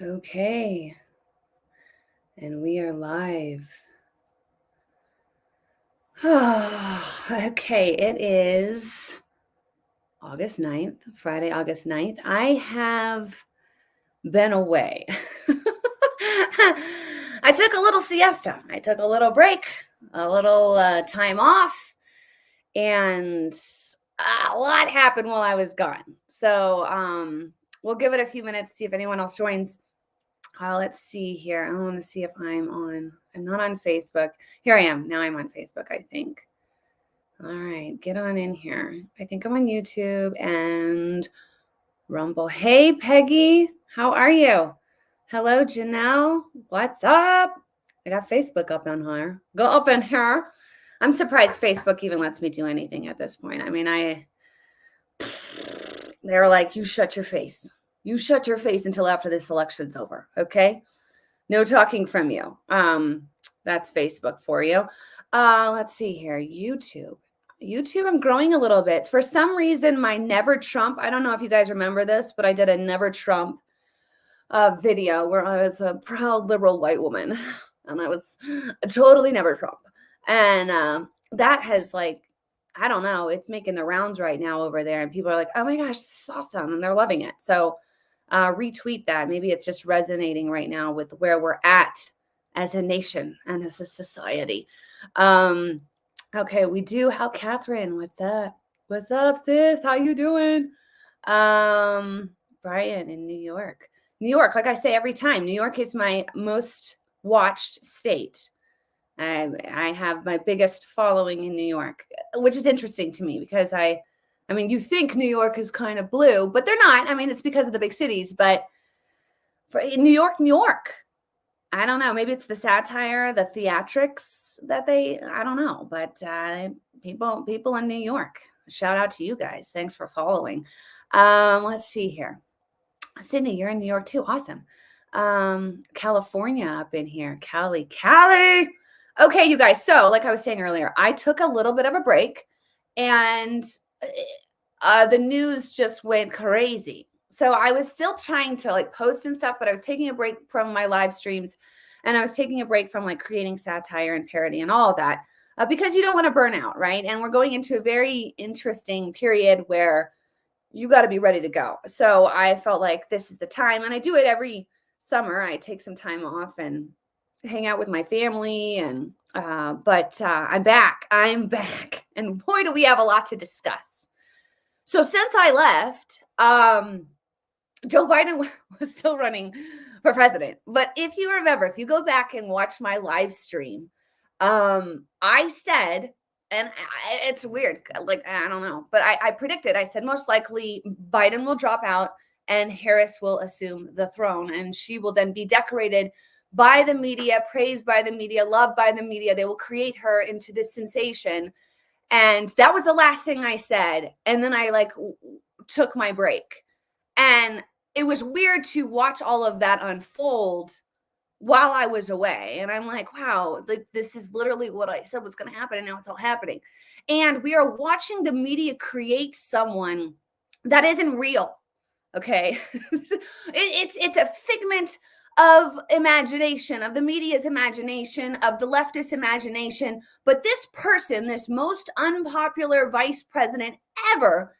Okay, and we are live. Okay, it is August 9th, Friday, August 9th. I have been away. I took a little siesta. I took a little break, a little time off, and a lot happened while I was gone. So we'll give it a few minutes, see if anyone else joins. Let's see here. I want to see if I'm not on Facebook. Here I am. Now I'm on Facebook, I think. All right, get on in here. I think I'm on YouTube and Rumble. Hey, Peggy. How are you? Hello, Janelle. What's up? I got Facebook up on here. Go up in here. I'm surprised Facebook even lets me do anything at this point. I mean, they're like, you shut your face. You shut your face until after this election's over, okay? No talking from you. That's Facebook for you. Let's see here. YouTube, I'm growing a little bit. For some reason, my Never Trump, I don't know if you guys remember this, but I did a Never Trump video where I was a proud liberal white woman and I was totally Never Trump. And that has I don't know, it's making the rounds right now over there. And people are like, oh my gosh, this is awesome. And they're loving it. So retweet that. Maybe it's just resonating right now with where we're at as a nation and as a society. Okay, we do. How Catherine? What's up? What's up, sis? How you doing? Brian in New York. New York, like I say every time, New York is my most watched state. I have my biggest following in New York, which is interesting to me because I mean, you think New York is kind of blue, but they're not. I mean, it's because of the big cities, but in New York, I don't know. Maybe it's the satire, the theatrics that I don't know, but people in New York, shout out to you guys. Thanks for following. Let's see here. Sydney, you're in New York too. Awesome. California up in here. Cali. Okay, you guys. So like I was saying earlier, I took a little bit of a break and the news just went crazy. So I was still trying to post and stuff, but I was taking a break from my live streams and I was taking a break from creating satire and parody and all of that because you don't want to burn out, right? And we're going into a very interesting period where you got to be ready to go. So I felt like this is the time, and I do it every summer. I take some time off and hang out with my family, and but I'm back, and boy, do we have a lot to discuss. So since I left, Joe Biden was still running for president. But if you remember, if you go back and watch my live stream, I said, and it's weird, I don't know, but I predicted, I said, most likely Biden will drop out and Harris will assume the throne, and she will then be decorated by the media, praised by the media, loved by the media. They will create her into this sensation. And that was the last thing I said. And then I took my break. And it was weird to watch all of that unfold while I was away. And I'm like, wow, this is literally what I said was going to happen. And now it's all happening. And we are watching the media create someone that isn't real. Okay. It's a figment of imagination, of the media's imagination, of the leftist imagination. But this person, this most unpopular vice president ever,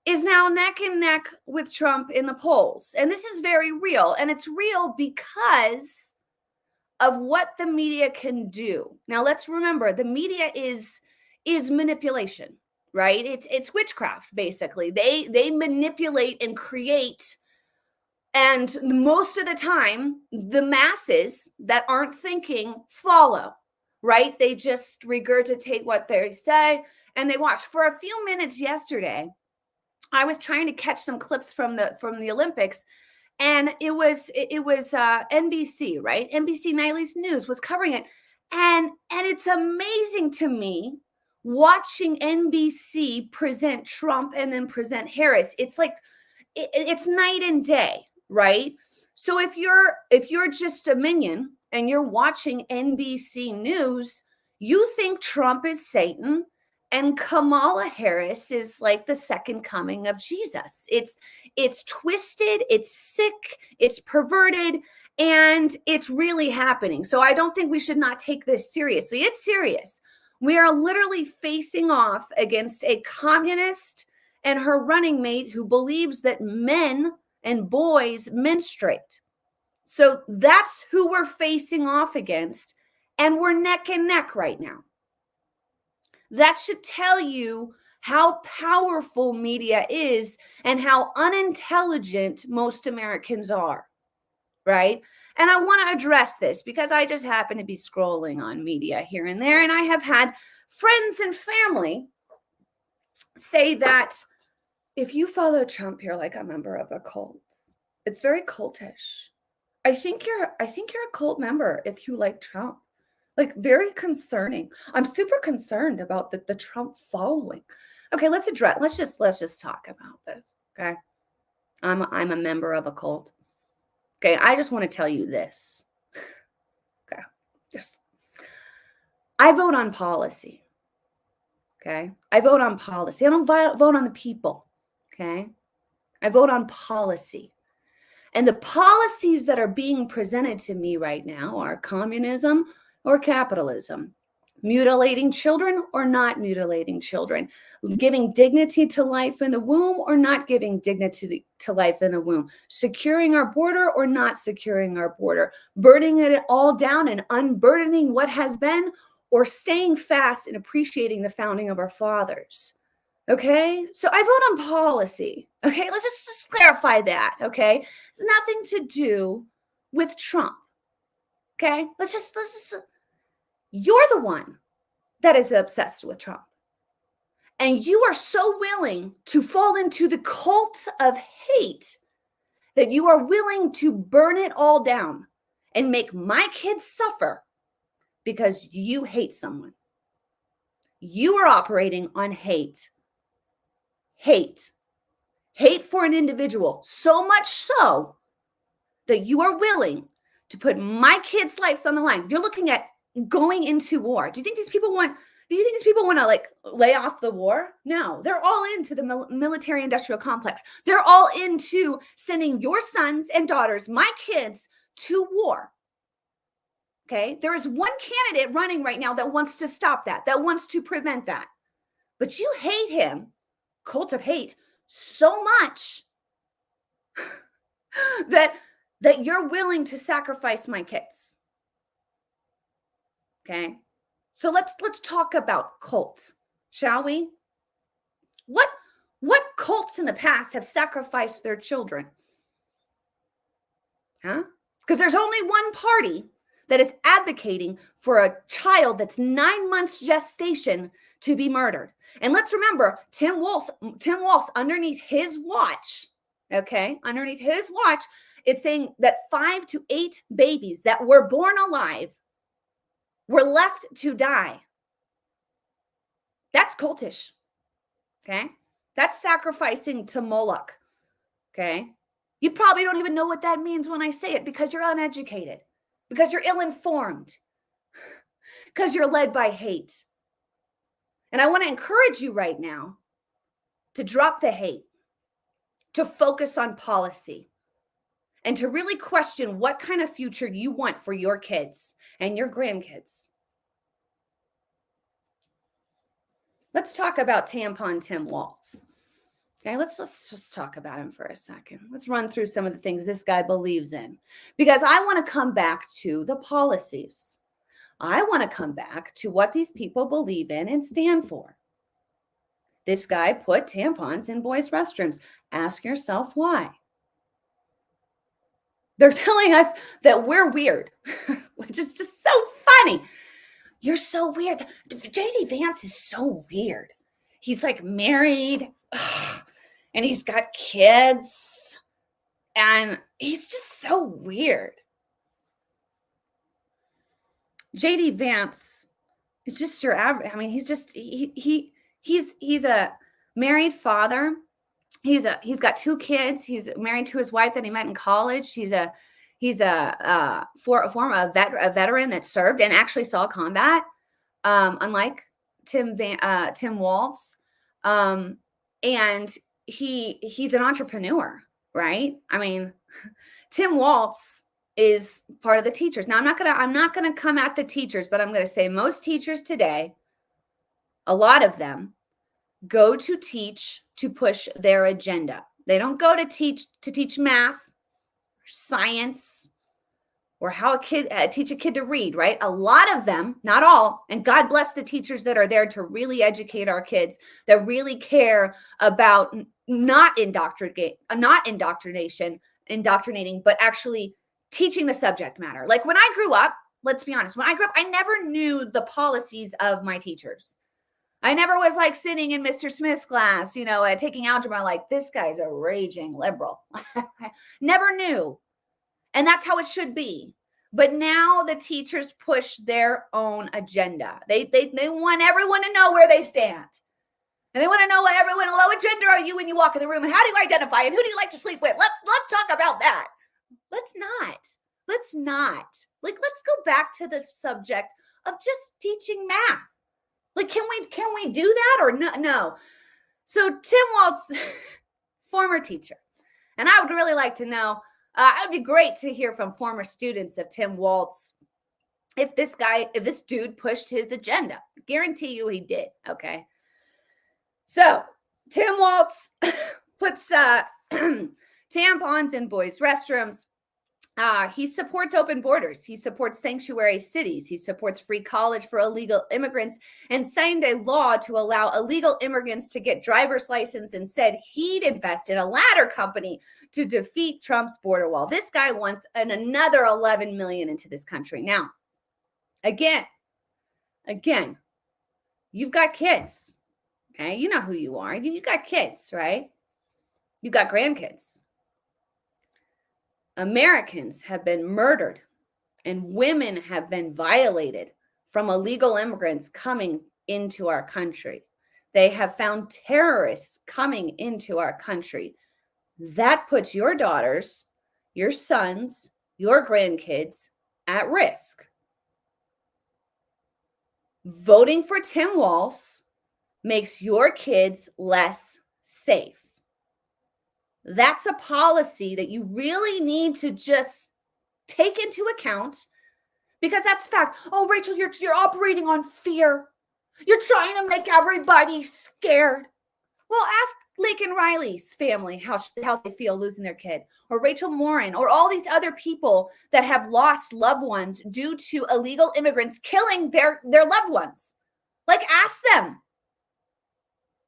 is now neck and neck with Trump in the polls. And this is very real. And it's real because of what the media can do. Now, let's remember, the media is manipulation, right? It's witchcraft, basically. They manipulate and create. And most of the time, the masses that aren't thinking follow, right? They just regurgitate what they say and they watch. For a few minutes yesterday, I was trying to catch some clips from the Olympics, and it was NBC, right? NBC Nightly News was covering it, and it's amazing to me watching NBC present Trump and then present Harris. It's like it's night and day, right? So if you're just a minion and you're watching NBC News, you think Trump is Satan And Kamala Harris is like the second coming of Jesus. It's twisted, it's sick, it's perverted, and it's really happening. So I don't think we should not take this seriously. It's serious. We are literally facing off against a communist and her running mate who believes that men and boys menstruate. So that's who we're facing off against, and we're neck and neck right now. That should tell you how powerful media is and how unintelligent most Americans are, right? And I want to address this because I just happen to be scrolling on media here and there, and I have had friends and family say that if you follow Trump, you're like a member of a cult. It's very cultish. I think you're a cult member if you like Trump. Like, very concerning. I'm super concerned about the Trump following. Okay, let's just talk about this. Okay. I'm a member of a cult. Okay, I just want to tell you this. Okay. I vote on policy. Okay. I vote on policy. I don't vote on the people. Okay. I vote on policy. And the policies that are being presented to me right now are communism or capitalism, mutilating children or not mutilating children, giving dignity to life in the womb or not giving dignity to life in the womb, securing our border or not securing our border, burning it all down and unburdening what has been, or staying fast and appreciating the founding of our fathers. Okay, so I vote on policy. Okay, let's just clarify that. Okay, it's nothing to do with Trump. Okay, let's just you're the one that is obsessed with Trump, and you are so willing to fall into the cult of hate that you are willing to burn it all down and make my kids suffer because you hate someone. You are operating on hate. Hate for an individual, so much so that you are willing to put my kids' lives on the line. You're looking at going into war. Do you think these people want to like lay off the war? No, they're all into the military industrial complex. They're all into sending your sons and daughters, my kids, to war. Okay, there is one candidate running right now that wants to stop that wants to prevent that. But you hate him, cult of hate, so much that you're willing to sacrifice my kids. Okay, so let's talk about cults, shall we? What cults in the past have sacrificed their children? Huh? Because there's only one party that is advocating for a child that's 9 months gestation to be murdered. And let's remember, Tim Wolf's underneath his watch, okay, underneath his watch, it's saying that 5 to 8 babies that were born alive were left to die. That's cultish, okay? That's sacrificing to Moloch, okay? You probably don't even know what that means when I say it because you're uneducated, because you're ill-informed, because you're led by hate. And I want to encourage you right now to drop the hate, to focus on policy, and to really question what kind of future you want for your kids and your grandkids. Let's talk about Tampon Tim Waltz. Okay, let's just talk about him for a second. Let's run through some of the things this guy believes in, because I want to come back to the policies. I want to come back to what these people believe in and stand for. This guy put tampons in boys' restrooms. Ask yourself why. They're telling us that we're weird, which is just so funny. You're so weird. JD Vance is so weird. He's like married and he's got kids and he's just so weird. JD Vance is just your average. I mean, he's just he's a married father. He's got 2 kids. He's married to his wife that he met in college. He's a veteran that served and actually saw combat. Unlike Tim Waltz, and he's an entrepreneur, right? I mean, Tim Waltz is part of the teachers. Now, I'm not gonna come at the teachers, but I'm gonna say most teachers today, a lot of them, go to teach to push their agenda. They don't go to teach math, science, or how teach a kid to read, right? A lot of them, not all, and God bless the teachers that are there to really educate our kids, that really care about not indoctrinating, but actually teaching the subject matter. Like when I grew up, let's be honest, when I grew up, I never knew the policies of my teachers. I never was like sitting in Mr. Smith's class, taking algebra, like this guy's a raging liberal. Never knew. And that's how it should be. But now the teachers push their own agenda. They want everyone to know where they stand. And they want to know what gender are you when you walk in the room, and how do you identify, and who do you like to sleep with? Let's talk about that. Let's not. Like, let's go back to the subject of just teaching math. Like, can we do that or no? So Tim Waltz, former teacher, and I would really like to know, it would be great to hear from former students of Tim Waltz if this dude pushed his agenda. Guarantee you he did, okay? So Tim Waltz puts tampons in boys' restrooms. He supports open borders. He supports sanctuary cities. He supports free college for illegal immigrants and signed a law to allow illegal immigrants to get driver's license, and said he'd invest in a ladder company to defeat Trump's border wall. This guy wants another 11 million into this country. Now, again, you've got kids. Okay, you know who you are. You got kids, right? You got grandkids. Americans have been murdered and women have been violated from illegal immigrants coming into our country. They have found terrorists coming into our country. That puts your daughters, your sons, your grandkids at risk. Voting for Tim Waltz makes your kids less safe. That's a policy that you really need to just take into account, because that's fact. Oh, Rachel, you're operating on fear. You're trying to make everybody scared. Well, ask Lake and Riley's family how they feel losing their kid, or Rachel Morin, or all these other people that have lost loved ones due to illegal immigrants killing their loved ones. Like, ask them,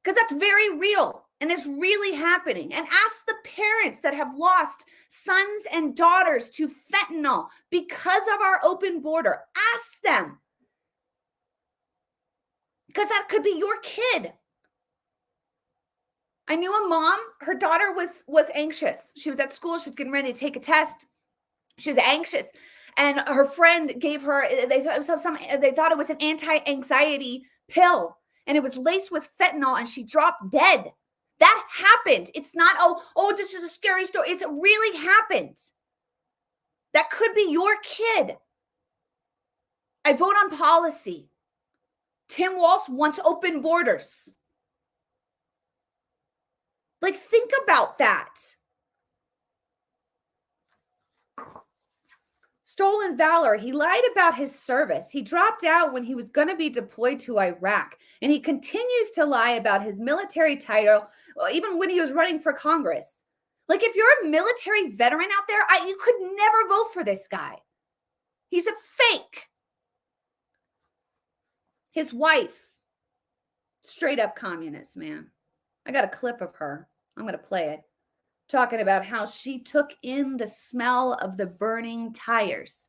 because that's very real. And it's really happening. And ask the parents that have lost sons and daughters to fentanyl because of our open border. Ask them. Because that could be your kid. I knew a mom, her daughter was anxious. She was at school. She was getting ready to take a test. She was anxious. And her friend gave her, they thought it was an anti-anxiety pill. And it was laced with fentanyl, and she dropped dead. That happened. It's not, oh, this is a scary story. It's really happened. That could be your kid. I vote on policy. Tim Waltz wants open borders. Like, think about that. Stolen valor. He lied about his service. He dropped out when he was going to be deployed to Iraq. And he continues to lie about his military title, even when he was running for Congress. Like, if you're a military veteran out there, you could never vote for this guy. He's a fake. His wife, straight up communist, man. I got a clip of her. I'm going to play it. Talking about how she took in the smell of the burning tires.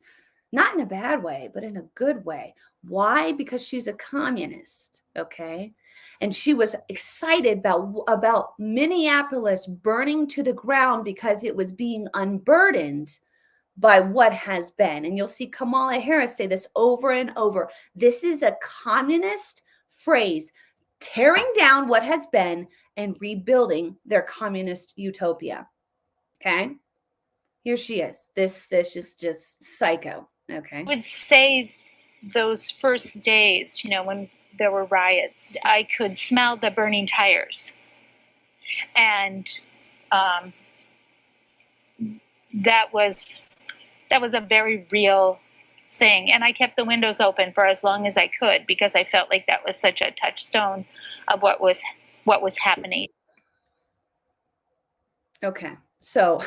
Not in a bad way, but in a good way. Why? Because she's a communist, okay? And she was excited about Minneapolis burning to the ground because it was being unburdened by what has been. And you'll see Kamala Harris say this over and over. This is a communist phrase, tearing down what has been and rebuilding their communist utopia. Okay? Here she is. This is just psycho. Okay. I would say those first days, when there were riots. I could smell the burning tires. And that was a very real thing. And I kept the windows open for as long as I could because I felt like that was such a touchstone of what was happening. Okay. So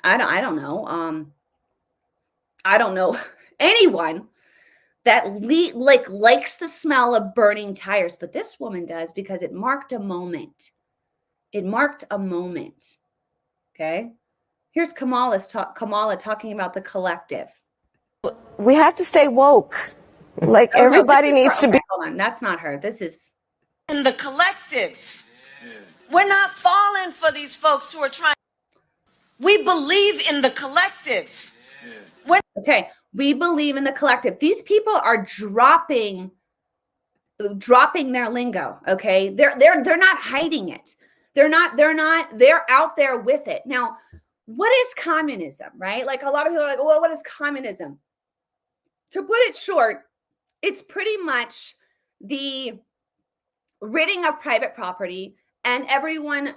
I don't know. I don't know anyone that likes the smell of burning tires, but this woman does because it marked a moment. It marked a moment. Okay. Here's Kamala talking about the collective. We have to stay woke. Like everybody needs to be. Hold on. That's not her. This is in the collective. We're not falling for these folks who are trying. We believe in the collective. Okay. We believe in the collective. These people are dropping their lingo. Okay. They're not hiding it. They're out there with it. Now, what is communism, right? Like a lot of people are like, well, what is communism? To put it short, it's pretty much the ridding of private property and everyone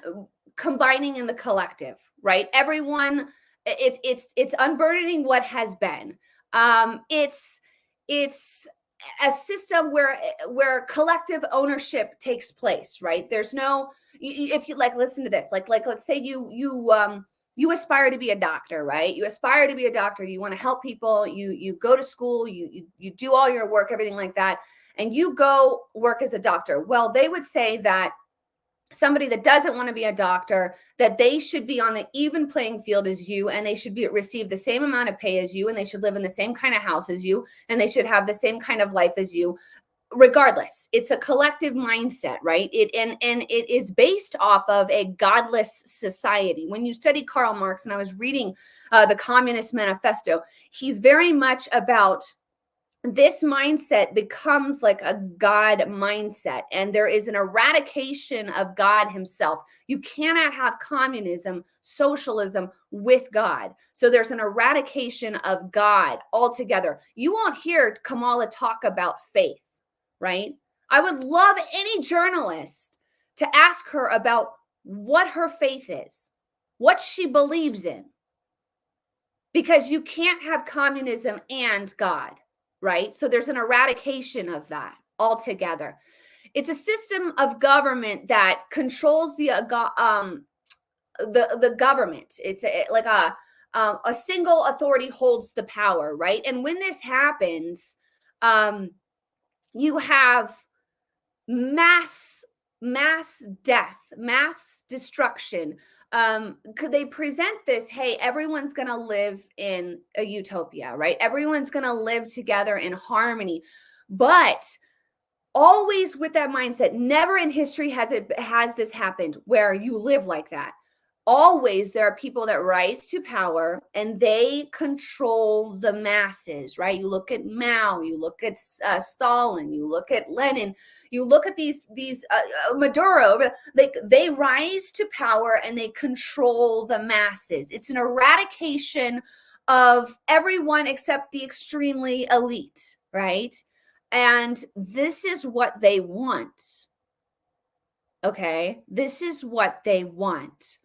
combining in the collective, right? Everyone, it's unburdening what has been. It's a system where collective ownership takes place, right? There's no, if you like, listen to this, like let's say you aspire to be a doctor, right? You aspire to be a doctor. You want to help people. You go to school. You do all your work, everything like that, and you go work as a doctor. Well, they would say that somebody that doesn't want to be a doctor, that they should be on the even playing field as you, and they should receive the same amount of pay as you, and they should live in the same kind of house as you, and they should have the same kind of life as you. Regardless, it's a collective mindset, right? And it is based off of a godless society. When you study Karl Marx, and I was reading the Communist Manifesto, he's very much about this mindset becomes like a God mindset, and there is an eradication of God himself. You cannot have communism, socialism with God. So there's an eradication of God altogether. You won't hear Kamala talk about faith, right? I would love any journalist to ask her about what her faith is, what she believes in, because you can't have communism and God. Right? So there's an eradication of that altogether. It's a system of government that controls the government. It's like a single authority holds the power, right? And when this happens, you have mass death, mass destruction. Could they present this, hey, everyone's going to live in a utopia, right? Everyone's going to live together in harmony, but always with that mindset. Never in history has this happened where you live like that. Always there are people that rise to power and they control the masses, right? You look at Mao, you look at Stalin, you look at Lenin, you look at these Maduro, like they rise to power and they control the masses. It's an eradication of everyone except the extremely elite, right? And this is what they want. Okay, this is what they want.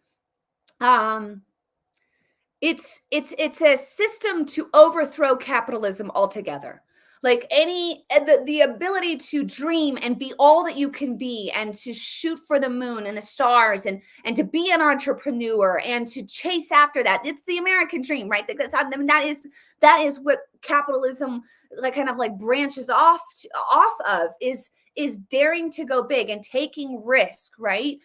It's a system to overthrow capitalism altogether. Like the ability to dream and be all that you can be, and to shoot for the moon and the stars, and to be an entrepreneur and to chase after that. It's the American dream, right? That is what capitalism like kind of like branches off of, is daring to go big and taking risk, right?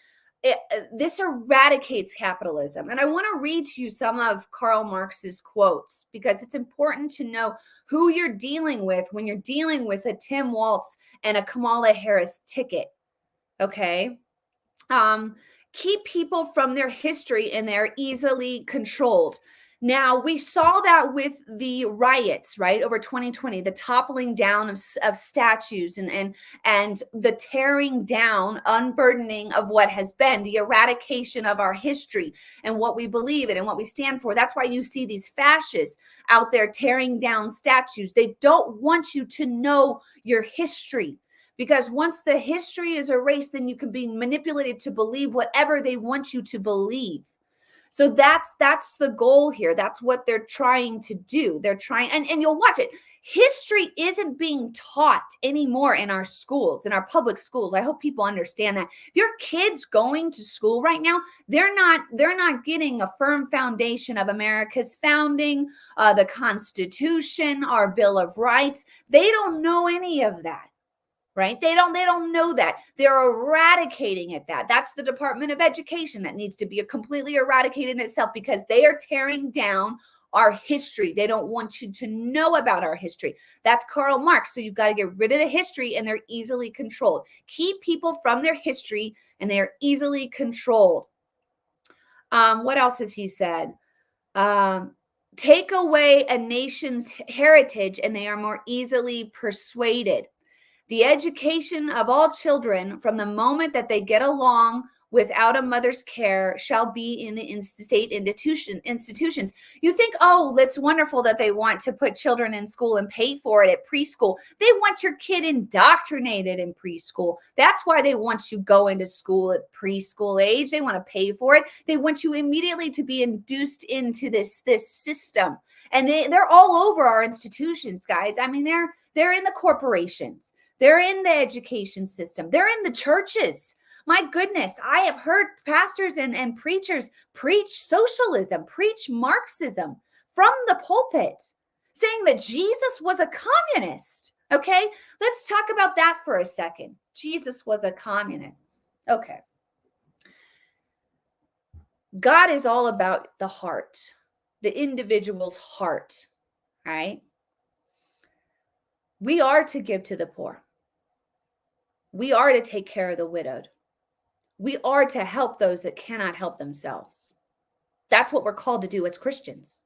This eradicates capitalism. And I want to read to you some of Karl Marx's quotes, because it's important to know who you're dealing with when you're dealing with a Tim Walz and a Kamala Harris ticket. Okay. Keep people from their history, and they're easily controlled. Now, we saw that with the riots, right, over 2020, the toppling down of statues and the tearing down, unburdening of what has been, the eradication of our history and what we believe in and what we stand for. That's why you see these fascists out there tearing down statues. They don't want you to know your history, because once the history is erased, then you can be manipulated to believe whatever they want you to believe. So that's the goal here. That's what they're trying to do. They're trying, and you'll watch it. History isn't being taught anymore in our schools, in our public schools. I hope people understand that. If your kids going to school right now, they're not getting a firm foundation of America's founding, the Constitution, our Bill of Rights. They don't know any of that. Right? They don't know that. They're eradicating it. That's the Department of Education that needs to be completely eradicated in itself, because they are tearing down our history. They don't want you to know about our history. That's Karl Marx. So you've got to get rid of the history, and they're easily controlled. Keep people from their history, and they are easily controlled. What else has he said? Take away a nation's heritage, and they are more easily persuaded. The education of all children from the moment that they get along without a mother's care shall be in the state institutions. You think, oh, that's wonderful that they want to put children in school and pay for it at preschool. They want your kid indoctrinated in preschool. That's why they want you going to school at preschool age. They want to pay for it. They want you immediately to be induced into this system. And they're all over our institutions, guys. I mean, they're in the corporations. They're in the education system. They're in the churches. My goodness, I have heard pastors and preachers preach socialism, preach Marxism from the pulpit, saying that Jesus was a communist. Okay, let's talk about that for a second. Jesus was a communist. Okay. God is all about the heart, the individual's heart, right? We are to give to the poor. We are to take care of the widowed. We are to help those that cannot help themselves. That's what we're called to do as Christians.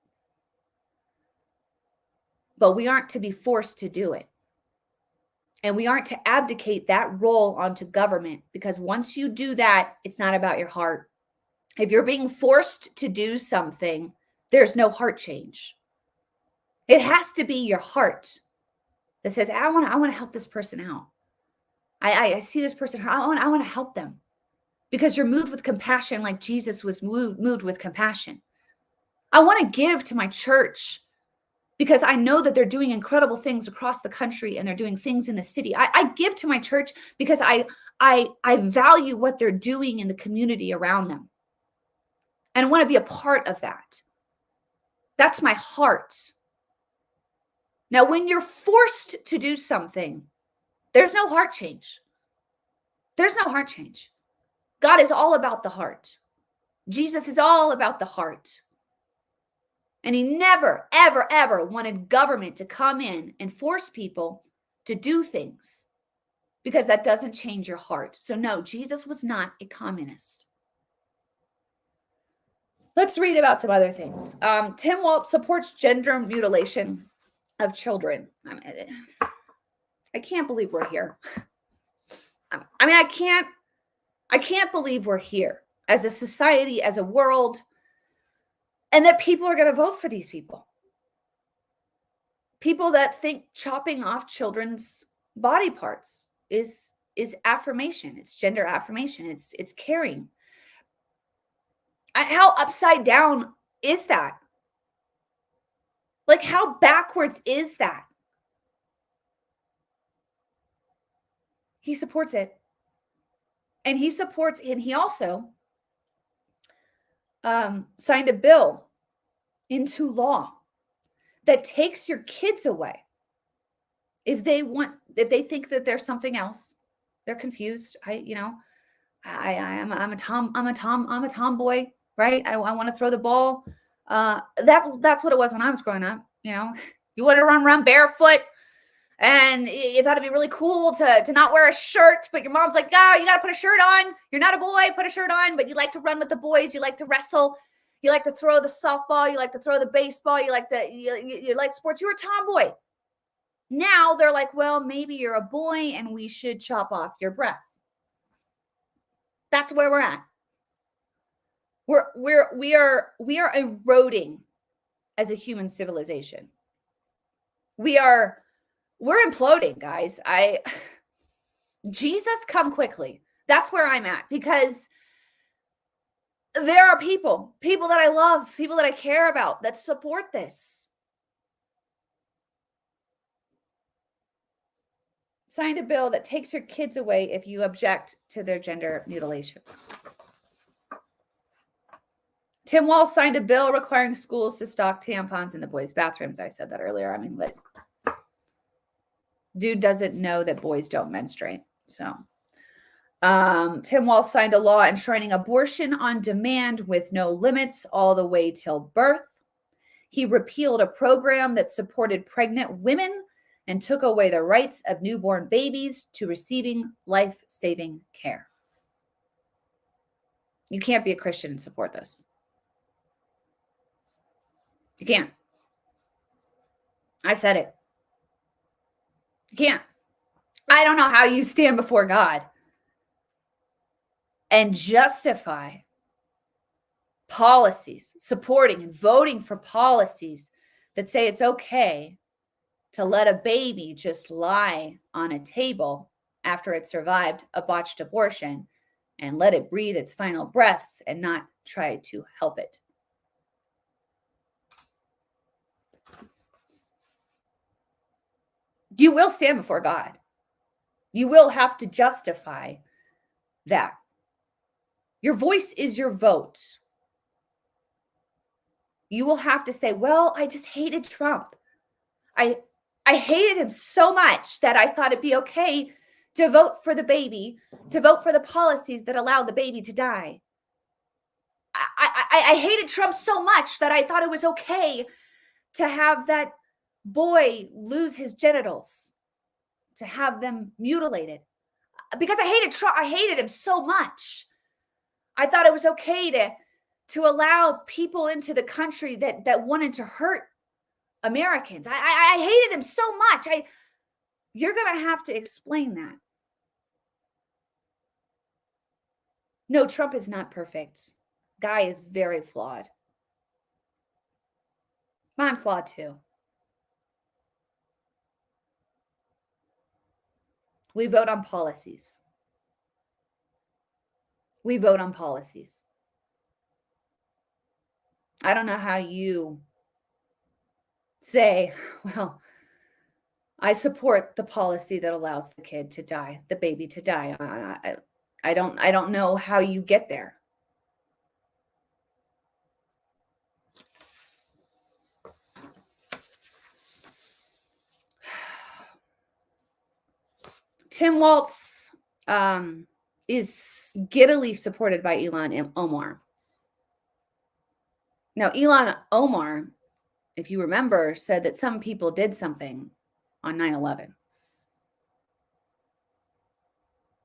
But we aren't to be forced to do it. And we aren't to abdicate that role onto government, because once you do that, it's not about your heart. If you're being forced to do something, there's no heart change. It has to be your heart that says, I want to help this person out. I see this person, I want to help them, because you're moved with compassion like Jesus was moved with compassion. I want to give to my church because I know that they're doing incredible things across the country and they're doing things in the city. I give to my church because I value what they're doing in the community around them. And I want to be a part of that. That's my heart. Now, when you're forced to do something, there's no heart change. There's no heart change. God is all about the heart. Jesus is all about the heart. And he never, ever, ever wanted government to come in and force people to do things, because that doesn't change your heart. So no, Jesus was not a communist. Let's read about some other things. Tim Waltz supports gender mutilation of children. I can't believe we're here. I mean, I can't believe we're here as a society, as a world, and that people are going to vote for these people. People that think chopping off children's body parts is affirmation. It's gender affirmation. It's caring. How upside down is that? Like, how backwards is that? He supports it. And he also signed a bill into law that takes your kids away if they think that there's something else. They're confused. I'm a tomboy, right? I want to throw the ball. That's what it was when I was growing up. You know, you want to run around barefoot. And you thought it'd be really cool to not wear a shirt, but your mom's like, oh, you got to put a shirt on. You're not a boy, put a shirt on, but you like to run with the boys. You like to wrestle. You like to throw the softball. You like to throw the baseball. You like sports. You're a tomboy. Now they're like, well, maybe you're a boy and we should chop off your breasts. That's where we're at. We are eroding as a human civilization. We're imploding, guys. Jesus, come quickly. That's where I'm at, because there are people that I love, people that I care about, that support this. Signed a bill that takes your kids away if you object to their gender mutilation. Tim Walz signed a bill requiring schools to stock tampons in the boys' bathrooms. I said that earlier. I mean, but dude doesn't know that boys don't menstruate. So Tim Walz signed a law enshrining abortion on demand with no limits all the way till birth. He repealed a program that supported pregnant women and took away the rights of newborn babies to receiving life-saving care. You can't be a Christian and support this. You can't. I said it. You can't. I don't know how you stand before God and justify policies, supporting and voting for policies that say it's okay to let a baby just lie on a table after it survived a botched abortion and let it breathe its final breaths and not try to help it. You will stand before God. You will have to justify that. Your voice is your vote. You will have to say, well, I just hated Trump. I hated him so much that I thought it'd be okay to vote for the baby, to vote for the policies that allow the baby to die. I hated Trump so much that I thought it was okay to have that boy lose his genitals, to have them mutilated. Because I hated Trump. I hated him so much. I thought it was okay to allow people into the country that wanted to hurt Americans. I hated him so much. You're going to have to explain that. No, Trump is not perfect. Guy is very flawed. I'm flawed too. We vote on policies. We vote on policies. I don't know how you say, well, I support the policy that allows the kid to die, the baby to die. I don't know how you get there. Tim Walz is giddily supported by Ilhan Omar. Now, Ilhan Omar, if you remember, said that some people did something on 9/11.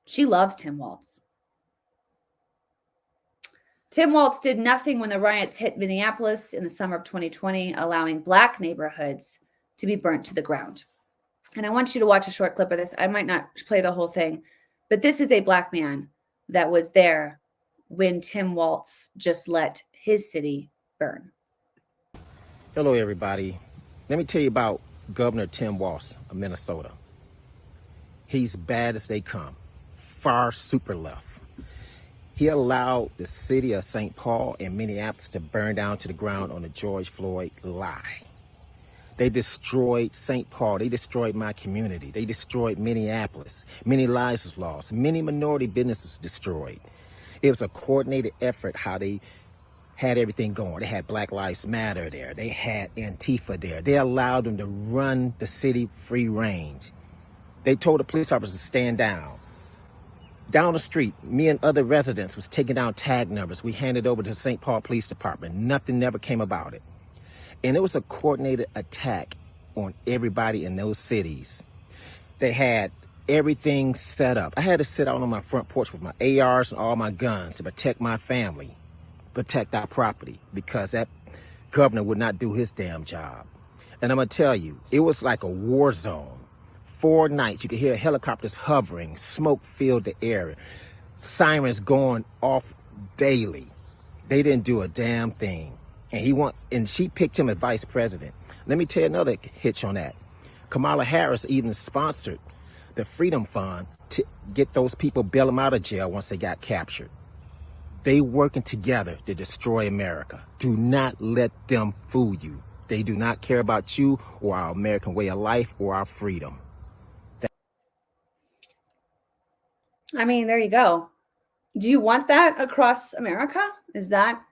She loves Tim Walz. Tim Walz did nothing when the riots hit Minneapolis in the summer of 2020, allowing Black neighborhoods to be burnt to the ground. And I want you to watch a short clip of this. I might not play the whole thing, but this is a Black man that was there when Tim Walz just let his city burn. Hello, everybody. Let me tell you about Governor Tim Walz of Minnesota. He's bad as they come, far super left. He allowed the city of St. Paul and Minneapolis to burn down to the ground on the George Floyd lie. They destroyed St. Paul. They destroyed my community. They destroyed Minneapolis. Many lives was lost. Many minority businesses destroyed. It was a coordinated effort how they had everything going. They had Black Lives Matter there. They had Antifa there. They allowed them to run the city free range. They told the police officers to stand down. Down the street, me and other residents was taking down tag numbers. We handed over to the St. Paul Police Department. Nothing never came about it. And it was a coordinated attack on everybody in those cities. They had everything set up. I had to sit out on my front porch with my ARs and all my guns to protect my family. protect our property, because that governor would not do his damn job. And I'm going to tell you, it was like a war zone. 4 nights, you could hear helicopters hovering, smoke filled the air, sirens going off daily. They didn't do a damn thing. And she picked him as vice president. Let me tell you another hitch on that. Kamala Harris even sponsored the Freedom Fund to get those people, bail them out of jail once they got captured. They working together to destroy America. Do not let them fool you. They do not care about you or our American way of life or our freedom. I mean, there you go. Do you want that across America? Is that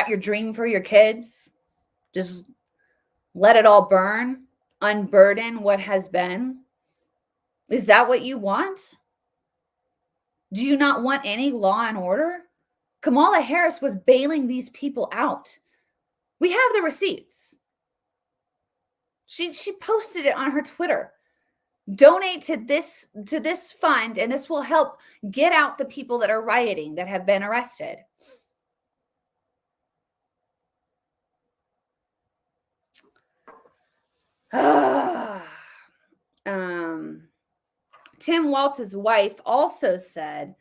your dream for your kids? Just let it all burn, unburden what has been? Is that what you want? Do you not want any law and order? Kamala Harris was bailing these people out. We have the receipts. She posted it on her Twitter. Donate to this fund, and this will help get out the people that are rioting, that have been arrested. Tim Walz's wife also said,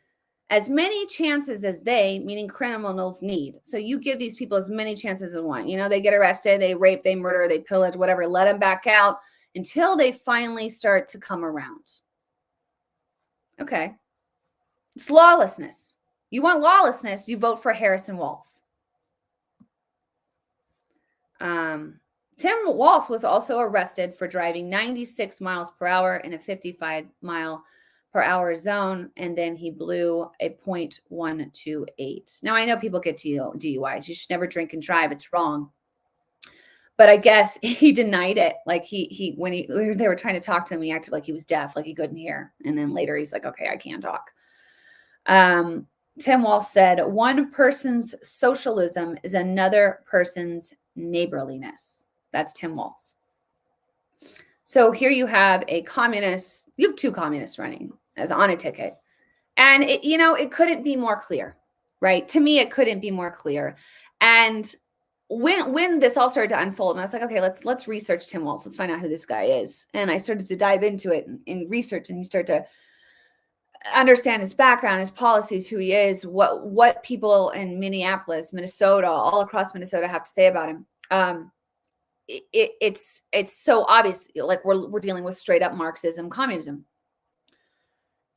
as many chances as they, meaning criminals, need. So you give these people as many chances as want. You know, they get arrested, they rape, they murder, they pillage, whatever, let them back out until they finally start to come around. Okay. It's lawlessness. You want lawlessness, you vote for Harrison Walz. Tim Walz was also arrested for driving 96 miles per hour in a 55 mile per hour zone, and then he blew a .128. Now, I know people get DUIs. You should never drink and drive. It's wrong. But I guess he denied it. Like when they were trying to talk to him, he acted like he was deaf, like he couldn't hear. And then later he's like, okay, I can talk. Tim Walz said, one person's socialism is another person's neighborliness. That's Tim Walz. So here you have a communist, you have 2 communists running as on a ticket. And it couldn't be more clear, right? To me, it couldn't be more clear. And when this all started to unfold, and I was like, okay, let's research Tim Walz. Let's find out who this guy is. And I started to dive into it in research, and you start to understand his background, his policies, who he is, what people in Minneapolis, Minnesota, all across Minnesota have to say about him. It's so obvious, like we're dealing with straight up Marxism, communism.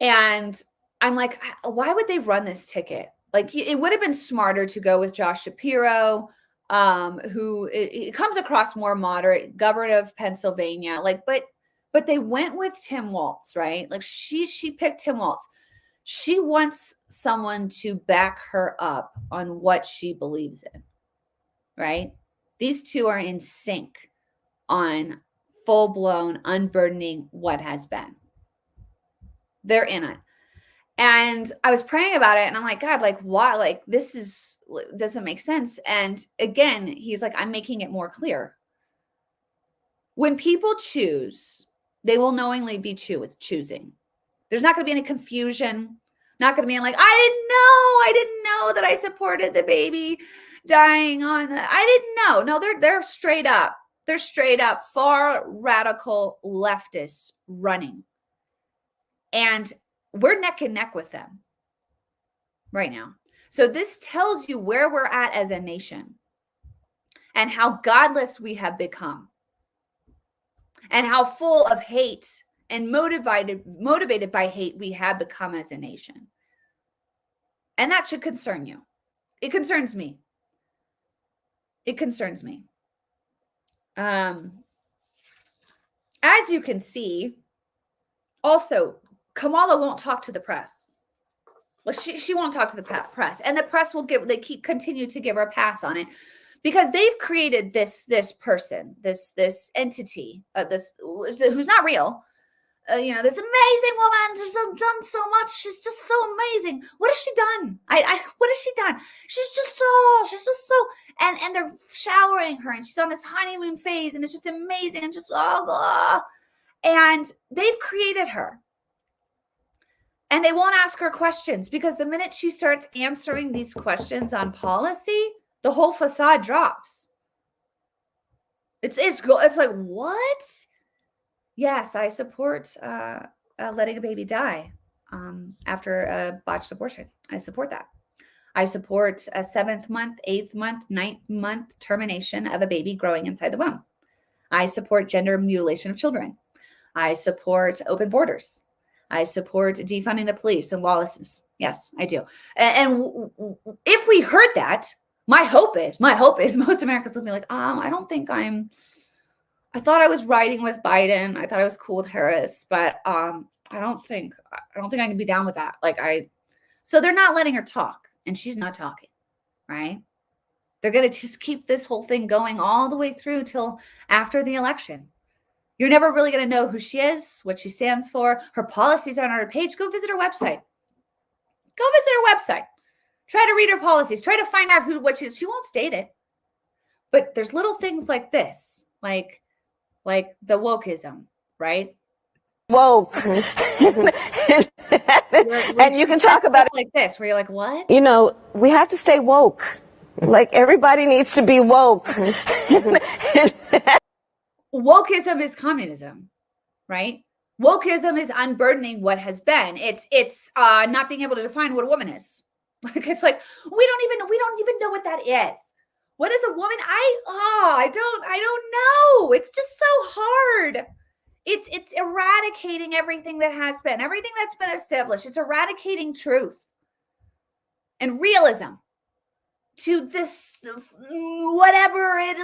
And I'm like, why would they run this ticket? Like, it would have been smarter to go with Josh Shapiro, who it comes across more moderate, governor of Pennsylvania. Like, but they went with Tim Walz, right? Like she picked Tim Walz. She wants someone to back her up on what she believes in, right? These two are in sync on full-blown unburdening what has been. They're in it. And I was praying about it, and I'm like, God, like, why? Like, this doesn't make sense. And again, he's like, I'm making it more clear. When people choose, they will knowingly be choosing. There's not going to be any confusion. Not going to be like, I didn't know that I supported the baby dying on the, I didn't know. No, they're straight up. They're straight up far radical leftists running. And we're neck and neck with them right now. So this tells you where we're at as a nation and how godless we have become and how full of hate and motivated by hate we have become as a nation. And that should concern you. It concerns me. It concerns me. As you can see, also, Kamala won't talk to the press. Well, she won't talk to the press, and the press will continue to give her a pass on it because they've created this person, this entity, who's not real. This amazing woman. She's done so much. She's just so amazing. What has she done? What has she done? She's just so, and they're showering her, and she's on this honeymoon phase, and it's just amazing, and just and they've created her. And they won't ask her questions because the minute she starts answering these questions on policy, the whole facade drops. It's like, what? Yes, I support letting a baby die after a botched abortion. I support that. I support a 7th month, 8th month, 9th month termination of a baby growing inside the womb. I support gender mutilation of children. I support open borders. I support defunding the police and lawlessness. Yes, I do. And if we heard that, my hope is most Americans will be like, I don't think I thought I was riding with Biden. I thought I was cool with Harris, but I don't think I can be down with that. So they're not letting her talk, and she's not talking, right? They're going to just keep this whole thing going all the way through till after the election. You're never really going to know who she is, what she stands for. Her policies are on her page. Go visit her website. Try to read her policies. Try to find out what she is. She won't state it. But there's little things like this, like the wokeism, right? Woke. And you can talk about it like this, where you're like, what? You know, we have to stay woke. Like, everybody needs to be woke. Wokeism is communism, right? Wokeism is unburdening what has been. It's not being able to define what a woman is. It's like we don't even know what that is. What is a woman? I don't know. It's just so hard. It's eradicating everything that has been, everything that's been established. It's eradicating truth and realism to this whatever it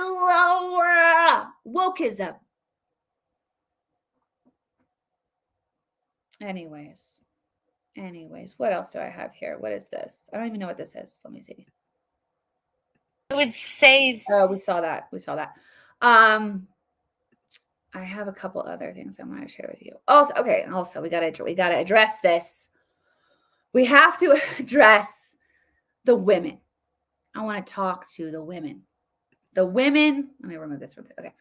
wokeism. Anyways, what else do I have here? What is this? I don't even know what this is. Let me see. I would say. Oh, we saw that. I have a couple other things I want to share with you. Also, we gotta address this. We have to address the women. I want to talk to the women. The women. Let me remove this. Okay,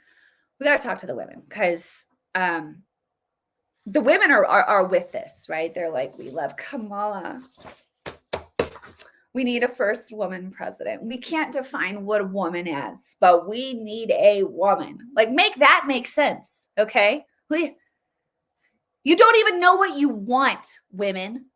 we gotta talk to the women because the women are with this, right? They're like, we love Kamala. We need a first woman president. We can't define what a woman is, but we need a woman. Like, make that make sense, okay? You don't even know what you want, women,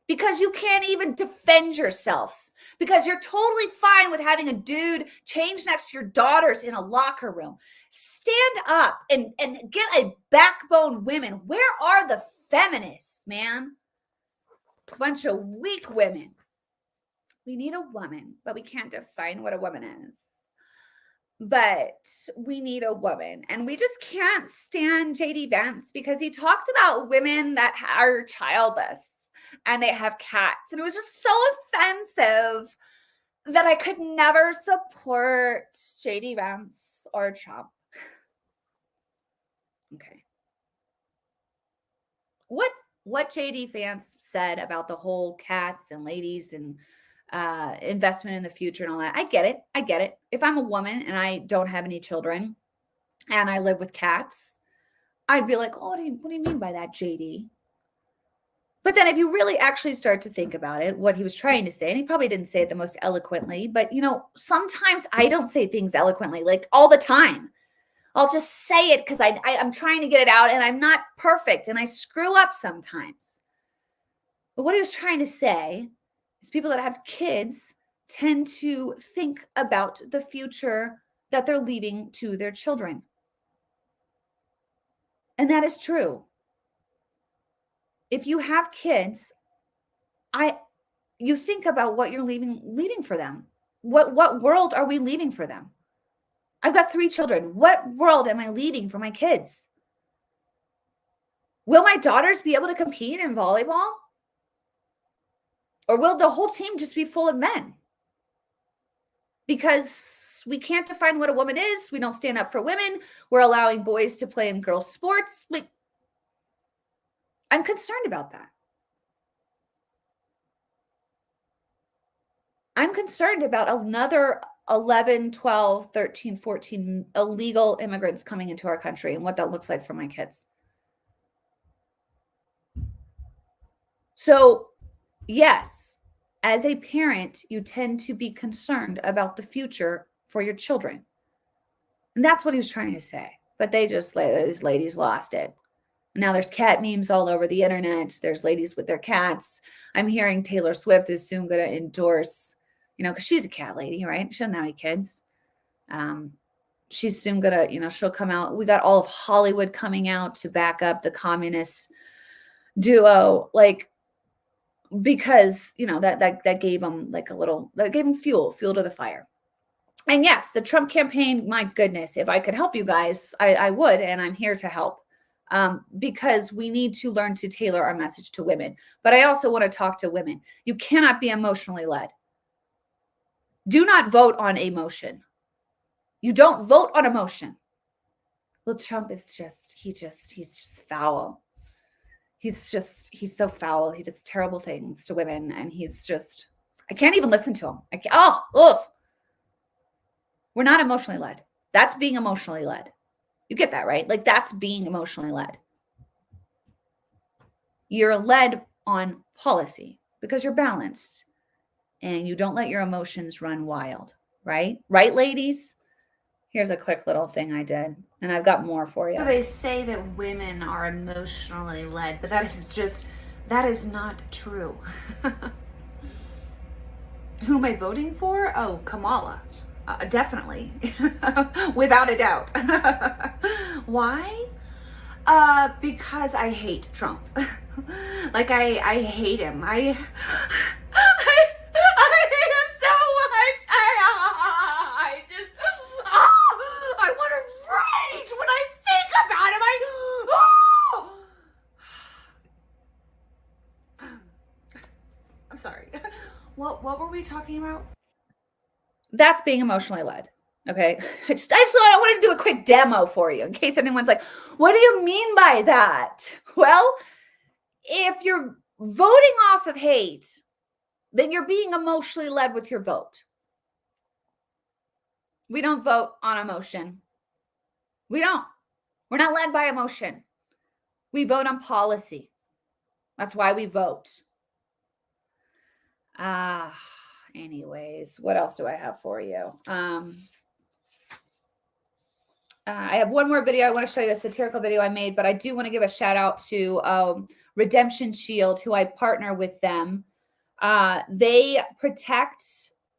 because you can't even defend yourselves, because you're totally fine with having a dude change next to your daughters in a locker room. Stand up and get a backbone, women. Where are the feminists, man? Bunch of weak women. We need a woman, but we can't define what a woman is. But we need a woman. And we just can't stand JD Vance because he talked about women that are childless and they have cats. And it was just so offensive that I could never support JD Vance or Trump. Okay. What JD Vance said about the whole cats and ladies and investment in the future and all that. I get it. If I'm a woman and I don't have any children and I live with cats, I'd be like, oh, what do you mean by that, JD? But then if you really actually start to think about it, what he was trying to say, and he probably didn't say it the most eloquently, but sometimes I don't say things eloquently, like all the time. I'll just say it because I'm trying to get it out and I'm not perfect and I screw up sometimes. But what he was trying to say is people that have kids tend to think about the future that they're leaving to their children. And that is true. If you have kids, you think about what you're leaving for them. What world are we leaving for them? I've got 3 children. What world am I leaving for my kids? Will my daughters be able to compete in volleyball? Or will the whole team just be full of men? Because we can't define what a woman is. We don't stand up for women. We're allowing boys to play in girls' sports. I'm concerned about that. I'm concerned about another 11, 12, 13, 14 illegal immigrants coming into our country and what that looks like for my kids. So yes, as a parent, you tend to be concerned about the future for your children. And that's what he was trying to say. But these ladies lost it. Now there's cat memes all over the internet. There's ladies with their cats. I'm hearing Taylor Swift is soon going to endorse, because she's a cat lady, right? She doesn't have any kids. She's soon going to, she'll come out. We got all of Hollywood coming out to back up the communist duo, because, that gave them that gave them fuel to the fire. And yes, the Trump campaign, my goodness, if I could help you guys, I would, and I'm here to help. Because we need to learn to tailor our message to women. But I also want to talk to women. You cannot be emotionally led. Do not vote on emotion. You don't vote on emotion. Well, Trump is he's just foul. He's so foul. He does terrible things to women. And I can't even listen to him. We're not emotionally led. That's being emotionally led. You get that, right? That's being emotionally led. You're led on policy because you're balanced and you don't let your emotions run wild, right? Right, ladies? Here's a quick little thing I did, and I've got more for you. They say that women are emotionally led, but that is not true. Who am I voting for? Oh, Kamala. Definitely. Without a doubt. Why? Because I hate Trump. I hate him. I hate him so much. I want to rage when I think about him. I'm sorry. What were we talking about? That's being emotionally led. Okay. I wanted to do a quick demo for you in case anyone's like, what do you mean by that? Well, if you're voting off of hate, then you're being emotionally led with your vote. We don't vote on emotion. We don't. We're not led by emotion. We vote on policy. That's why we vote. Anyways, what else do I have for you? I have one more video. I want to show you a satirical video I made, but I do want to give a shout out to Redemption Shield, who I partner with them. They protect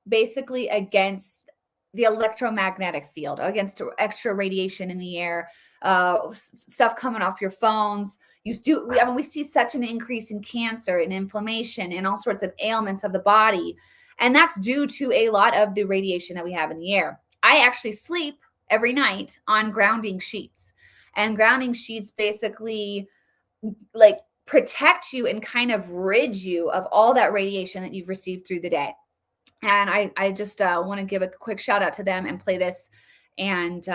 basically against the electromagnetic field, against extra radiation in the air, stuff coming off your phones. We see such an increase in cancer and inflammation and all sorts of ailments of the body. And that's due to a lot of the radiation that we have in the air. I actually sleep every night on grounding sheets. And grounding sheets basically protect you and kind of rid you of all that radiation that you've received through the day. And I just want to give a quick shout out to them and play this and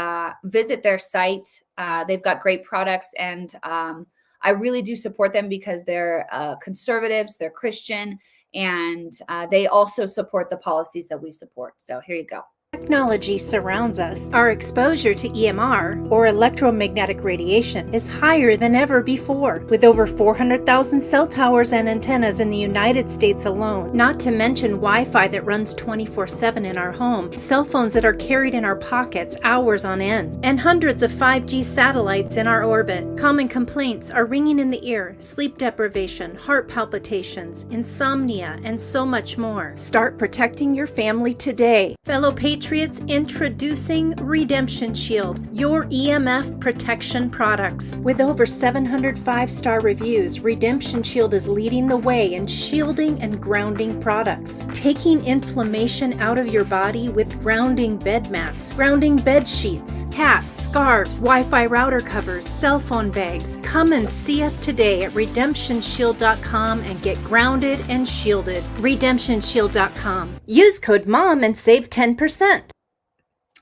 visit their site. They've got great products, and I really do support them because they're conservatives, they're Christian, and they also support the policies that we support. So here you go. Technology surrounds us. Our exposure to EMR, or electromagnetic radiation, is higher than ever before, with over 400,000 cell towers and antennas in the United States alone, not to mention Wi-Fi that runs 24/7 in our home, cell phones that are carried in our pockets hours on end, and hundreds of 5G satellites in our orbit. Common complaints are ringing in the ear, sleep deprivation, heart palpitations, insomnia, and so much more. Start protecting your family today. Fellow Patriots, introducing Redemption Shield, your EMF protection products. With over 700 5-star reviews, Redemption Shield is leading the way in shielding and grounding products, taking inflammation out of your body with grounding bed mats, grounding bed sheets, hats, scarves, Wi-Fi router covers, cell phone bags. Come and see us today at redemptionshield.com and get grounded and shielded. redemptionshield.com. Use code MOM and save 10%.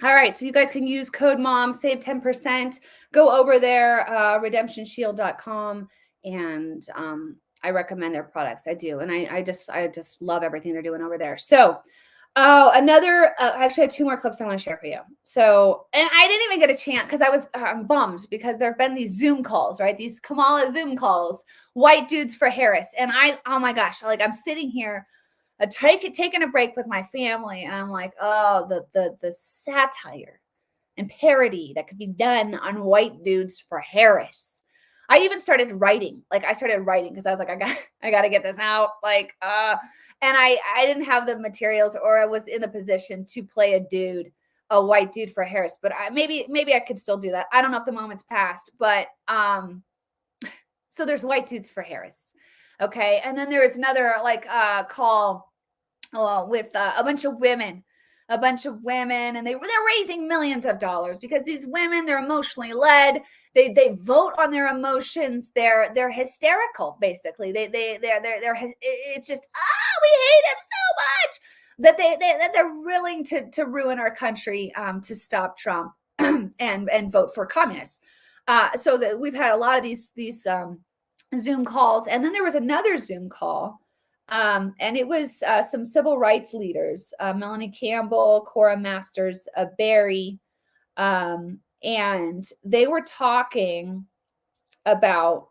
All right, so you guys can use code MOM, save 10%. Go over there, redemptionshield.com, and I recommend their products. I do, and I just love everything they're doing over there. So Oh, another, actually I have two more clips I want to share for you. So, and I didn't even get a chance because I was bummed because there have been these Zoom calls, right? These Kamala Zoom calls, white dudes for Harris. And oh my gosh, like I'm sitting here taking a break with my family. And I'm like, oh, the satire and parody that could be done on white dudes for Harris. I even started writing. Like I started writing because I was like, I got to get this out. Like, and I didn't have the materials or I was in the position to play a white dude for Harris, but maybe I could still do that. I don't know if the moment's passed, but, so there's white dudes for Harris. Okay. And then there was another call with a bunch of women, and they're raising millions of dollars because these women, they're emotionally led. They vote on their emotions. They're hysterical, basically. It's just, we hate him so much that they're willing to ruin our country to stop Trump and vote for communists. So that we've had a lot of these Zoom calls, and then there was another Zoom call. And it was some civil rights leaders, Melanie Campbell, Cora Masters, Berry, and they were talking about,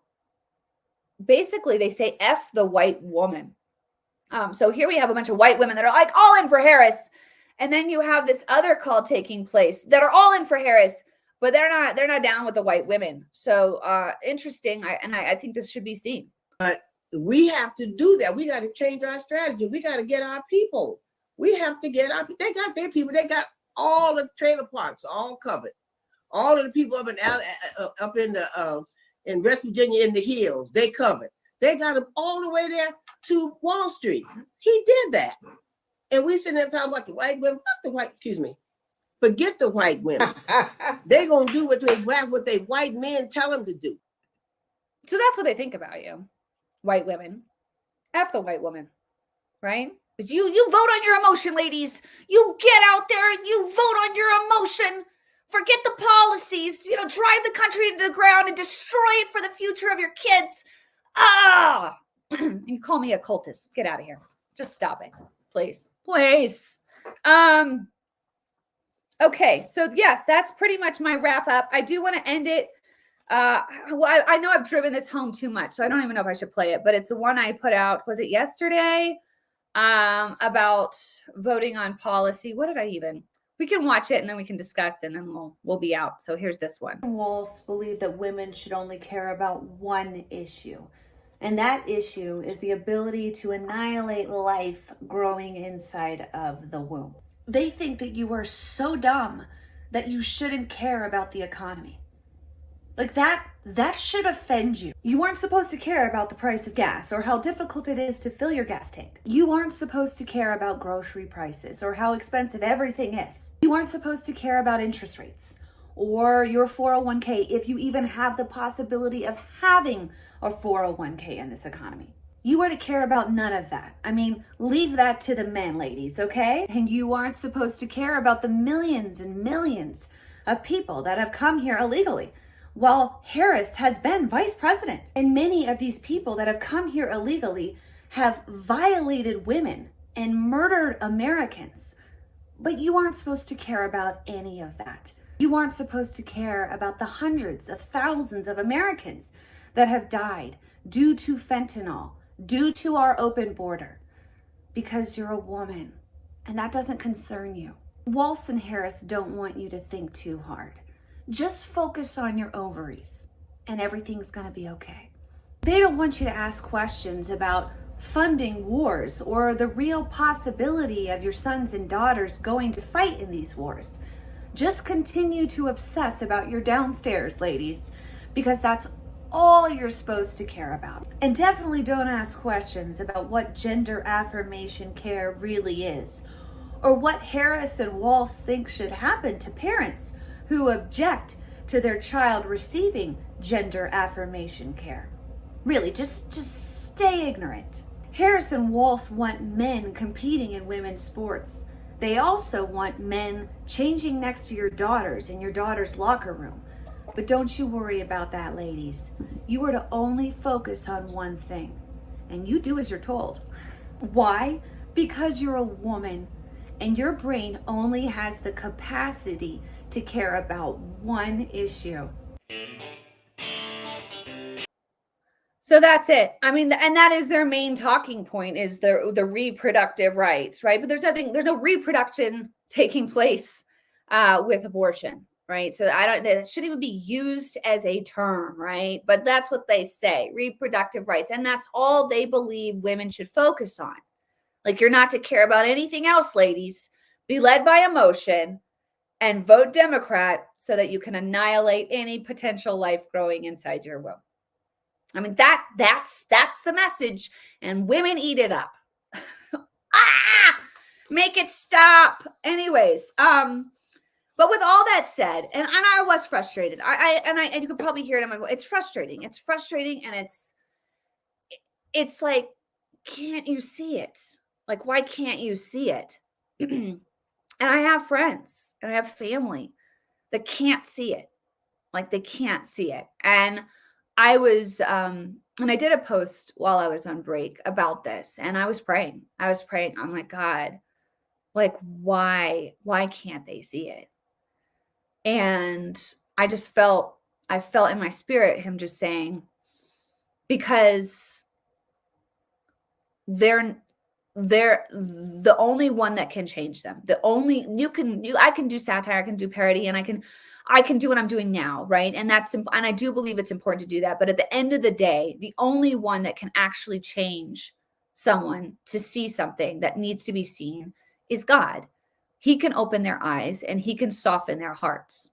basically they say F the white woman. So here we have a bunch of white women that are like all in for Harris. And then you have this other call taking place that are all in for Harris, but they're not down with the white women. So interesting. I think this should be seen. But we have to do that. We got to change our strategy. We got to get our people. We have to get they got their people. They got all the trailer parks all covered. All of the people up in West Virginia in the hills, they covered. They got them all the way there to Wall Street. He did that. And we sitting there talking about the white women. Forget the white women. They're going to do what they white men tell them to do. So that's what they think about you. White women. F the white woman. Right? But you vote on your emotion, ladies. You get out there and you vote on your emotion. Forget the policies. Drive the country into the ground and destroy it for the future of your kids. You call me a cultist. Get out of here. Just stop it. Please. Please. Okay. So yes, that's pretty much my wrap up. I do want to end it. I know I've driven this home too much, so I don't even know if I should play it, but it's the one I put out. Was it yesterday? About voting on policy. What did I even? We can watch it and then we can discuss and then we'll be out. So here's this one. Walls believe that women should only care about one issue. And that issue is the ability to annihilate life growing inside of the womb. They think that you are so dumb that you shouldn't care about the economy. Like that should offend you. You aren't supposed to care about the price of gas or how difficult it is to fill your gas tank. You aren't supposed to care about grocery prices or how expensive everything is. You aren't supposed to care about interest rates or your 401k if you even have the possibility of having a 401k in this economy. You are to care about none of that. I mean, leave that to the men, ladies, okay? And you aren't supposed to care about the millions and millions of people that have come here illegally. While Harris has been vice president, and many of these people that have come here illegally have violated women and murdered Americans. But you aren't supposed to care about any of that. You aren't supposed to care about the hundreds of thousands of Americans that have died due to fentanyl, due to our open border, because you're a woman, and that doesn't concern you. Walz and Harris don't want you to think too hard. Just focus on your ovaries and everything's gonna be okay. They don't want you to ask questions about funding wars or the real possibility of your sons and daughters going to fight in these wars. Just continue to obsess about your downstairs, ladies, because that's all you're supposed to care about. And definitely don't ask questions about what gender affirmation care really is, or what Harris and Walz think should happen to parents who object to their child receiving gender affirmation care. Really, just stay ignorant. Harris and Walz want men competing in women's sports. They also want men changing next to your daughters in your daughter's locker room. But don't you worry about that, ladies. You are to only focus on one thing, and you do as you're told. Why? Because you're a woman, And your brain only has the capacity to care about one issue. So that's it. I mean, and that is their main talking point, is the reproductive rights, right? But there's no reproduction taking place with abortion, right? So that shouldn't even be used as a term, right? But that's what they say, reproductive rights. And that's all they believe women should focus on. Like, you're not to care about anything else, ladies. Be led by emotion and vote Democrat so that you can annihilate any potential life growing inside your womb. I mean, that's the message, and women eat it up. Make it stop. Anyways, but with all that said, and I was frustrated. And you could probably hear it in my voice. It's frustrating. It's frustrating, and it's like, can't you see it? Like, why can't you see it? And I have friends and I have family that can't see it. Like, they can't see it. And I was, and I did a post while I was on break about this, and I was praying. I'm like, God, like, why can't they see it? And I felt in my spirit him just saying, because they're the only one that can change them. I can do satire, I can do parody, and I can do what I'm doing now, right? And I do believe it's important to do that. But at the end of the day, the only one that can actually change someone to see something that needs to be seen is God. He can open their eyes and he can soften their hearts.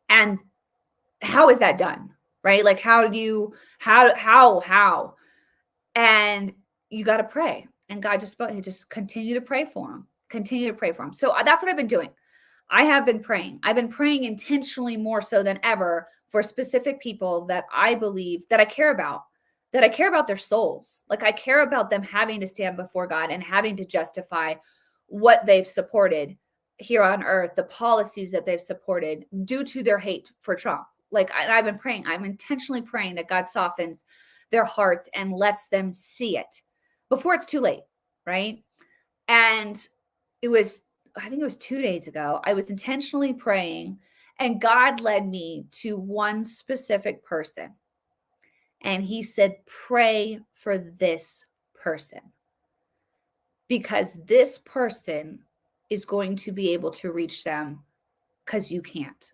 And how is that done? Right? Like, how? And you got to pray. And God just continue to pray for them. Continue to pray for them. So that's what I've been doing. I have been praying. I've been praying intentionally more so than ever for specific people that I believe, that I care about their souls. Like, I care about them having to stand before God and having to justify what they've supported here on earth, the policies that they've supported due to their hate for Trump. Like, I've been praying. I'm intentionally praying that God softens their hearts and lets them see it before it's too late, right? And I think it was 2 days ago, I was intentionally praying, and God led me to one specific person. And he said, pray for this person, because this person is going to be able to reach them because you can't.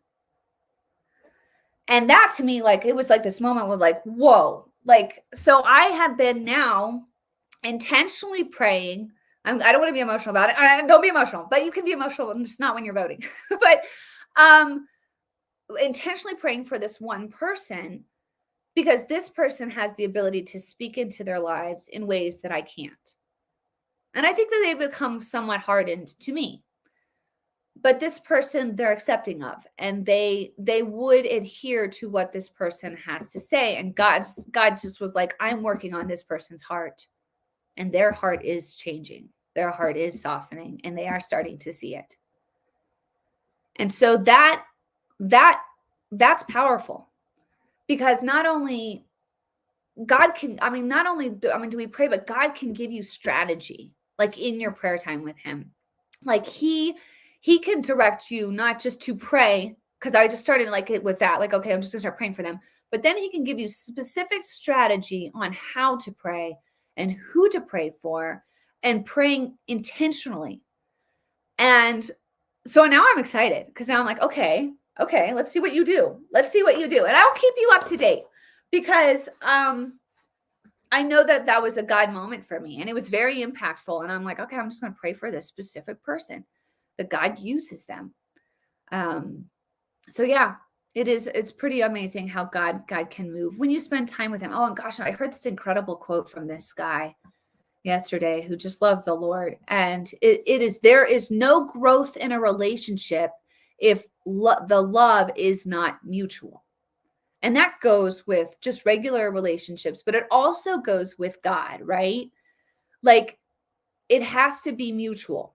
And that, to me, like, it was like this moment was like, whoa. Like, so I have been now intentionally praying. I don't want to be emotional about it. Don't be emotional, but you can be emotional, just not when you're voting. But intentionally praying for this one person, because this person has the ability to speak into their lives in ways that I can't. And I think that they've become somewhat hardened to me. But this person, they're accepting of, and they would adhere to what this person has to say. And God just was like, I'm working on this person's heart, and their heart is changing. Their heart is softening, and they are starting to see it. And so that's powerful, because not only do we pray, but God can give you strategy, like in your prayer time with him. Like, he can direct you not just to pray, because I just started like it with that, like, okay, I'm just gonna start praying for them. But then he can give you specific strategy on how to pray and who to pray for, and praying intentionally. And so now I'm excited, because now I'm like, okay, let's see what you do. Let's see what you do. And I'll keep you up to date, because I know that was a God moment for me, and it was very impactful. And I'm like, okay, I'm just going to pray for this specific person, that God uses them. So yeah, it's pretty amazing how God can move when you spend time with him. Oh, and gosh, I heard this incredible quote from this guy yesterday who just loves the Lord. And there is no growth in a relationship if the love is not mutual. And that goes with just regular relationships, but it also goes with God, right? Like, it has to be mutual.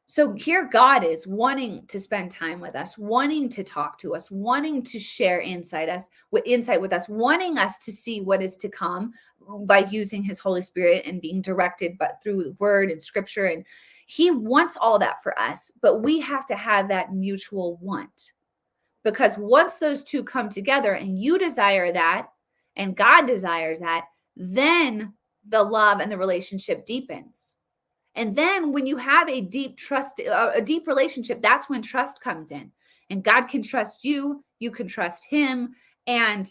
So here God is wanting to spend time with us, wanting to talk to us, wanting to share insight with us, wanting us to see what is to come by using his Holy Spirit and being directed but through word and scripture. And He wants all that for us, but we have to have that mutual want. Because once those two come together and you desire that and God desires that, then the love and the relationship deepens. And then when you have a deep trust, a deep relationship, that's when trust comes in. And God can trust you, you can trust him, and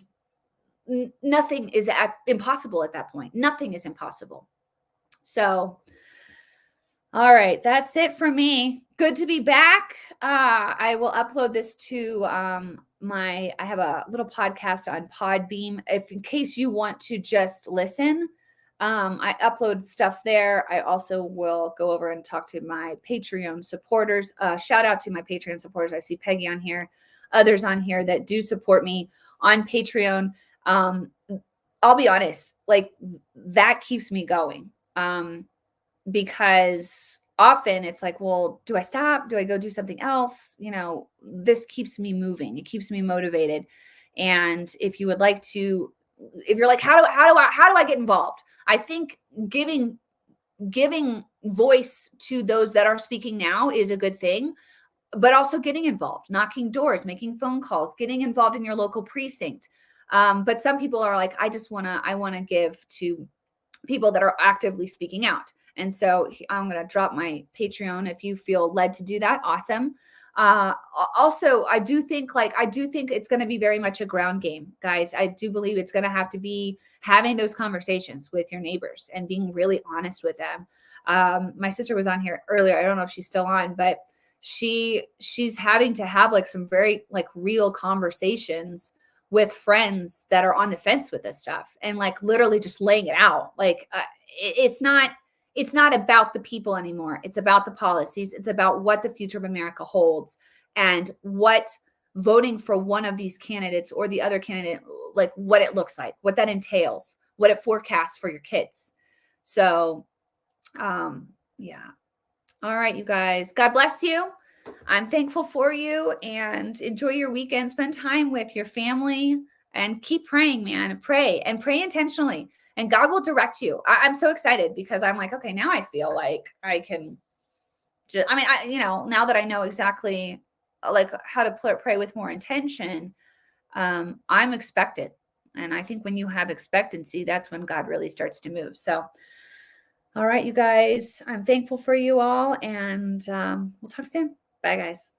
nothing is impossible at that point. Nothing is impossible. So, all right, that's it for me. Good to be back. I will upload this to I have a little podcast on Podbeam. If in case you want to just listen, I upload stuff there. I also will go over and talk to my Patreon supporters. Shout out to my Patreon supporters. I see Peggy on here, others on here that do support me on Patreon. I'll be honest, like that keeps me going. Because often it's like, well, do I stop? Do I go do something else? You know, this keeps me moving. It keeps me motivated. And if you would like to, if you're like, how do I get involved? I think giving voice to those that are speaking now is a good thing, but also getting involved, knocking doors, making phone calls, getting involved in your local precinct. But some people are like, I want to give to people that are actively speaking out. And so I'm going to drop my Patreon. If you feel led to do that, awesome. Also, I do think it's going to be very much a ground game, guys. I do believe it's going to have to be having those conversations with your neighbors and being really honest with them. My sister was on here earlier. I don't know if she's still on, but she's having to have like some very like real conversations with friends that are on the fence with this stuff and like literally just laying it out. Like it's not about the people anymore. It's about the policies. It's about what the future of America holds and what voting for one of these candidates or the other candidate, like what it looks like, what that entails, what it forecasts for your kids. So, yeah. All right, you guys, God bless you. I'm thankful for you and enjoy your weekend. Spend time with your family and keep praying, man. Pray and pray intentionally. And God will direct you. I'm so excited because I'm like, okay, now I feel like I can just, now that I know exactly like how to pray with more intention, I'm expected. And I think when you have expectancy, that's when God really starts to move. So, all right, you guys, I'm thankful for you all and we'll talk soon. Bye, guys.